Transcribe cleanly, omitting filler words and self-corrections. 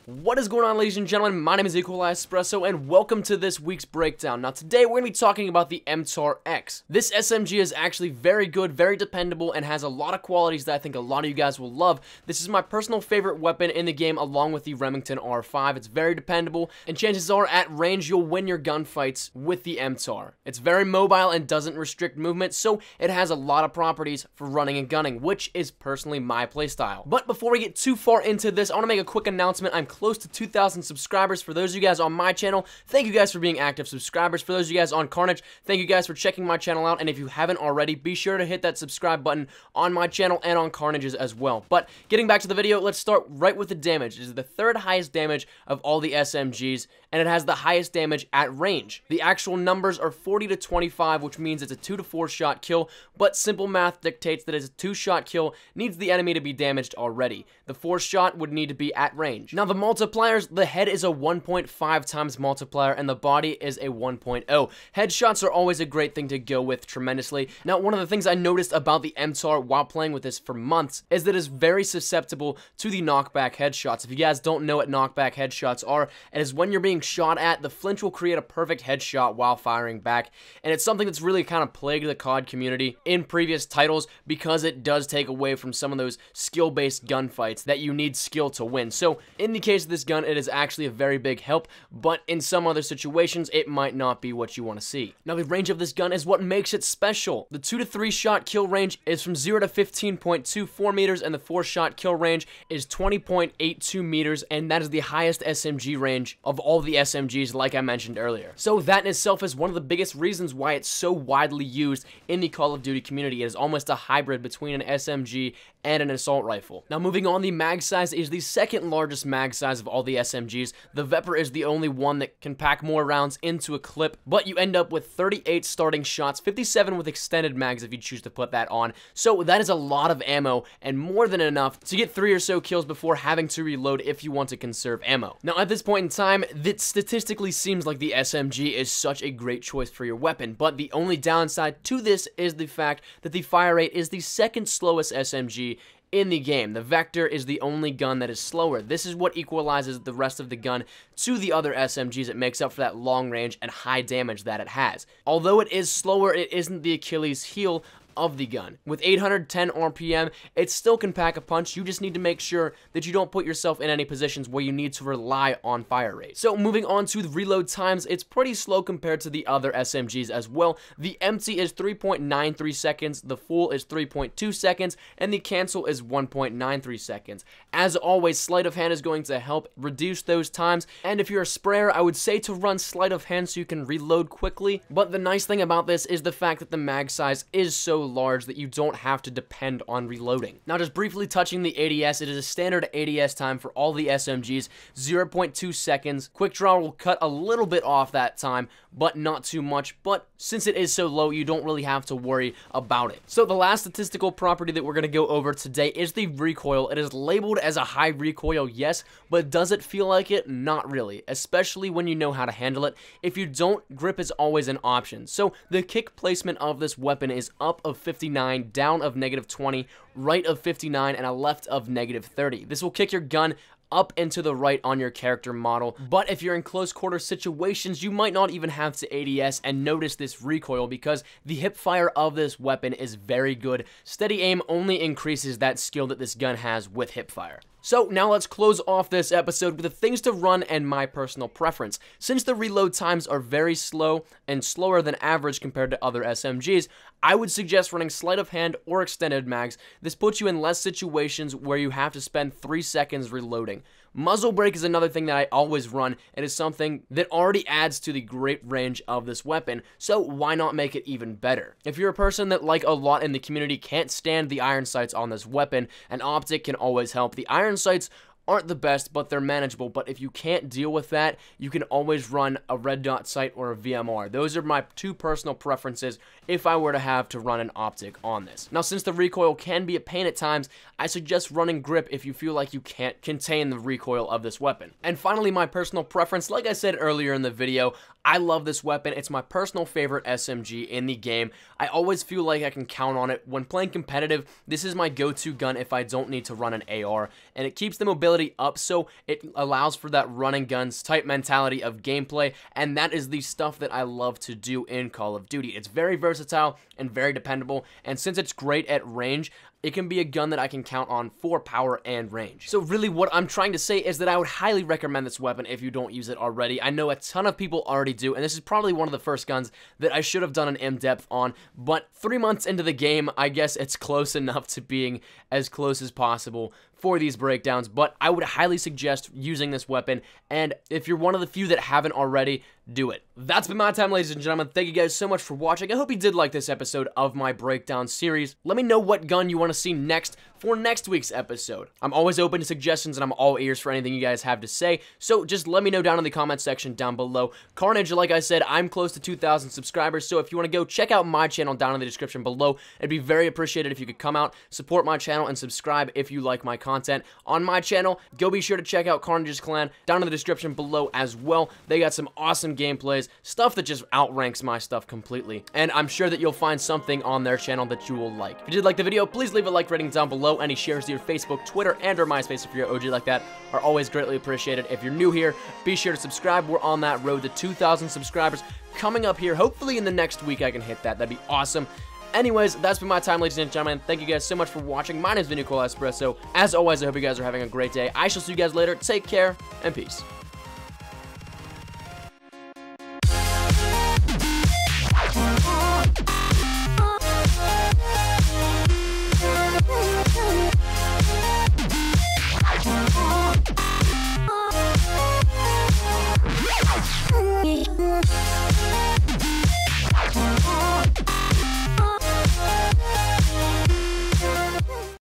What is going on, ladies and gentlemen? My name is Espresso, and welcome to this week's breakdown. Now, today we're going to be talking about the MTAR-X. This SMG is actually very good, very dependable, and has a lot of qualities that I think a lot of you guys will love. This is my personal favorite weapon in the game, along with the Remington R5. It's very dependable, and chances are at range you'll win your gunfights with the MTAR. It's very mobile and doesn't restrict movement, so it has a lot of properties for running and gunning, which is personally my playstyle. But before we get too far into this, I want to make a quick announcement. I'm close to 2,000 subscribers. For those of you guys on my channel, thank you guys for being active subscribers. For those of you guys on Carnage, thank you guys for checking my channel out, and if you haven't already, be sure to hit that subscribe button on my channel and on Carnage's as well. But getting back to the video, let's start right with the damage. It is the third highest damage of all the SMGs, and it has the highest damage at range. The actual numbers are 40 to 25, which means it's a 2 to 4 shot kill, but simple math dictates that it's a 2-shot kill needs the enemy to be damaged already. The 4th shot would need to be at range. Now, the multipliers, the head is a 1.5 times multiplier, and the body is a 1.0. Headshots are always a great thing to go with tremendously. Now, one of the things I noticed about the MTAR while playing with this for months is that it's very susceptible to the knockback headshots. If you guys don't know what knockback headshots are, it is when you're being shot at, the flinch will create a perfect headshot while firing back, and it's something that's really kind of plagued the COD community in previous titles because it does take away from some of those skill-based gunfights that you need skill to win. So, in the case of this gun, it is actually a very big help, but in some other situations, it might not be what you want to see. Now, the range of this gun is what makes it special. The 2 to 3 shot kill range is from 0 to 15.24 meters, and the 4-shot kill range is 20.82 meters, and that is the highest SMG range of all the SMGs, like I mentioned earlier. So that in itself is one of the biggest reasons why it's so widely used in the Call of Duty community. It is almost a hybrid between an SMG and an assault rifle. Now, moving on, the mag size is the second largest mag size of all the SMGs. The Vepr is the only one that can pack more rounds into a clip, but you end up with 38 starting shots, 57 with extended mags if you choose to put that on. So that is a lot of ammo, and more than enough to get 3 or so kills before having to reload if you want to conserve ammo. Now, at this point in time, it statistically seems like the SMG is such a great choice for your weapon, but the only downside to this is the fact that the fire rate is the second slowest SMG in the game. The Vector is the only gun that is slower. This is what equalizes the rest of the gun to the other SMGs. It makes up for that long range and high damage that it has. Although it is slower, it isn't the Achilles heel of the gun. With 810 RPM, it still can pack a punch. You just need to make sure that you don't put yourself in any positions where you need to rely on fire rate. So moving on to the reload times, it's pretty slow compared to the other SMGs as well. The empty is 3.93 seconds, the full is 3.2 seconds, and the cancel is 1.93 seconds. As always, sleight of hand is going to help reduce those times, and if you're a sprayer, I would say to run sleight of hand so you can reload quickly. But the nice thing about this is the fact that the mag size is so large that you don't have to depend on reloading. Now, just briefly touching the ADS, it is a standard ADS time for all the SMGs, 0.2 seconds. Quick draw will cut a little bit off that time, but not too much. But since it is so low, you don't really have to worry about it. So the last statistical property that we're going to go over today is the recoil. It is labeled as a high recoil, yes, but does it feel like it? Not really, especially when you know how to handle it. If you don't, grip is always an option. So the kick placement of this weapon is up of 59, down of -20, right of 59, and a left of -30. This will kick your gun up and to the right on your character model, but if you're in close quarter situations, you might not even have to ADS and notice this recoil because the hip fire of this weapon is very good. Steady aim only increases that skill that this gun has with hip fire. So now let's close off this episode with the things to run and my personal preference. Since the reload times are very slow and slower than average compared to other SMGs, I would suggest running sleight of hand or extended mags. This puts you in less situations where you have to spend 3 seconds reloading. Muzzle brake is another thing that I always run. It is something that already adds to the great range of this weapon, so why not make it even better? If you're a person that, like a lot in the community, can't stand the iron sights on this weapon, an optic can always help. The iron sights aren't the best, but they're manageable. But if you can't deal with that, you can always run a red dot sight or a VMR. Those are my two personal preferences if I were to have to run an optic on this. Now, since the recoil can be a pain at times, I suggest running grip if you feel like you can't contain the recoil of this weapon. And finally, my personal preference, like I said earlier in the video, I love this weapon. It's my personal favorite SMG in the game. I always feel like I can count on it. When playing competitive, this is my go-to gun if I don't need to run an AR, and it keeps the mobility durability up so it allows for that run and guns type mentality of gameplay, and that is the stuff that I love to do in Call of Duty. It's very versatile and very dependable, and since it's great at range, it can be a gun that I can count on for power and range. So really what I'm trying to say is that I would highly recommend this weapon if you don't use it already. I know a ton of people already do, and this is probably one of the first guns that I should have done an in-depth on, but 3 months into the game, I guess it's close enough to being as close as possible for these breakdowns, but I would highly suggest using this weapon, and if you're one of the few that haven't already, do it. That's been my time, ladies and gentlemen. Thank you guys so much for watching. I hope you did like this episode of my breakdown series. Let me know what gun you want to see next for next week's episode. I'm always open to suggestions, and I'm all ears for anything you guys have to say, so just let me know down in the comment section down below. Carnage, like I said, I'm close to 2,000 subscribers, so if you want to go check out my channel down in the description below, it'd be very appreciated if you could come out, support my channel, and subscribe if you like my content on my channel. Go be sure to check out Carnage's clan down in the description below as well. They got some awesome gameplays, stuff that just outranks my stuff completely, and I'm sure that you'll find something on their channel that you will like. If you did like the video, please leave a like rating down below. Any shares to your Facebook, Twitter, and or MySpace if you're an OG like that are always greatly appreciated. If you're new here, be sure to subscribe. We're on that road to 2,000 subscribers coming up here. Hopefully in the next week I can hit that. That'd be awesome. Anyways, that's been my time, ladies and gentlemen. Thank you guys so much for watching. My name is Recoil. As always, I hope you guys are having a great day. I shall see you guys later. Take care, and peace.